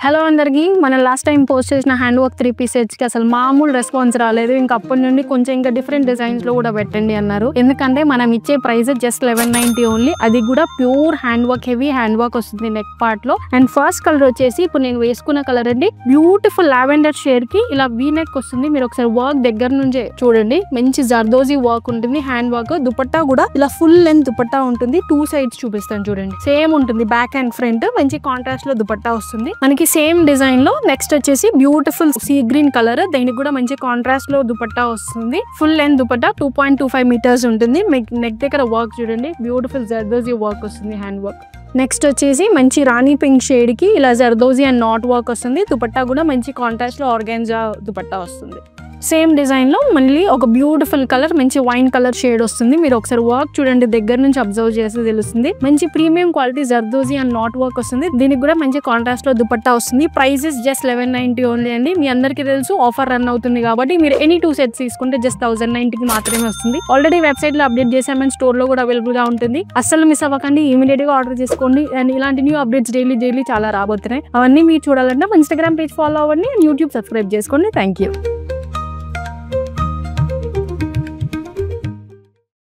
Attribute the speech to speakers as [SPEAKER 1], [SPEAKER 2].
[SPEAKER 1] Hello అందరికి మన last time post చేసిన హ్యాండ్ వర్క్ 3 పీస్ సెట్స్ కి అసలు మామూలు రెస్పాన్స్ రాలేదు. ఇంకా అప్పటి నుండి కొంచెం ఇంకా డిఫరెంట్ డిజైన్స్ లో కూడా పెట్టండి అన్నారు. ఎందుకంటే మనం ఇచ్చే ప్రైస్ జస్ట్ 1190 ఓన్లీ. అది కూడా pure hand work, heavy hand work వస్తుంది నెక్ పార్ట్ లో. అండ్ ఫస్ట్ కలర్ వచ్చేసి ఇప్పుడు నేను వేసుకున్న కలర్ అండి, బ్యూటిఫుల్ లావెండర్ షేడ్ కి ఇలా వీ నెక్ వస్తుంది. మీరు ఒకసారి వర్క్ దగ్గర నుంచే చూడండి, మంచి జర్దోజీ వర్క్ ఉంటుంది, హ్యాండ్ వర్క్. దుపట్టా కూడా ఇలా ఫుల్ లెంత్ దుపట్టా ఉంటుంది. 2 సైడ్స్ చూపిస్తాను చూడండి, సేమ్ ఉంటుంది బ్యాక్ అండ్ ఫ్రంట్. మంచి కాంట్రాస్ట్ లో దుపట్టా వస్తుంది మనకి సేమ్ డిజైన్ లో. నెక్స్ట్ వచ్చేసి బ్యూటిఫుల్ సీ గ్రీన్ కలర్, దీనికి కూడా మంచి కాంట్రాస్ట్ లో దుపట్టా వస్తుంది. ఫుల్ లెంత్ దుపట్టా 2.25 మీటర్స్ ఉంటుంది. నెక్ దగ్గర వర్క్ చూడండి, బ్యూటిఫుల్ జర్దోజీ వర్క్ వస్తుంది హ్యాండ్ వర్క్. నెక్స్ట్ వచ్చేసి మంచి రాణి పింక్ షేడ్ కి ఇలా జర్దోజీ అండ్ నాట్ వర్క్ వస్తుంది. దుపట్టా కూడా మంచి కాంట్రాస్ట్ లో ఆర్గాన్జా దుపట్టా వస్తుంది. సేమ్ డిజైన్ లో మళ్ళీ ఒక బ్యూటిఫుల్ కలర్, మంచి వైన్ కలర్ షేడ్ వస్తుంది. మీరు ఒకసారి వర్క్ చూడండి, దగ్గర నుంచి అబ్జర్వ్ చేస్తే తెలుస్తుంది. మంచి premium quality zardozi and not work వస్తుంది. దీనికి కూడా మంచి కాంట్రాస్ట్ లో దుపట్టా వస్తుంది. ప్రైజెస్ జస్ట్ 1190 ఓన్లీ అండి. మీ అందరికీ తెలుసు ఆఫర్ రన్ అవుతుంది కాబట్టి మీరు ఎనీ 2 సెట్స్ తీసుకుంటే జస్ట్ 1090కి మాత్రమే వస్తుంది. ఆల్రెడీ వెబ్సైట్ లో అప్డేట్ చేసామని, స్టోర్ లో కూడా అవైలబుల్ గా ఉంటుంది. అస్సలు మిస్ అవ్వకండి, ఇమీడియట్ గా ఆర్డర్ చేసుకోండి. అండ్ ఇలాంటి న్యూ అప్డేట్స్ డైలీ చాలా రాబోతున్నాయి. అవన్నీ మీరు చూడాలంటే మా ఇన్స్టాగ్రామ్ పేజ్ ఫాలో అవ్వండి, అండ్ యూట్యూబ్ సబ్స్క్రైబ్ చేసుకోండి. Thank you.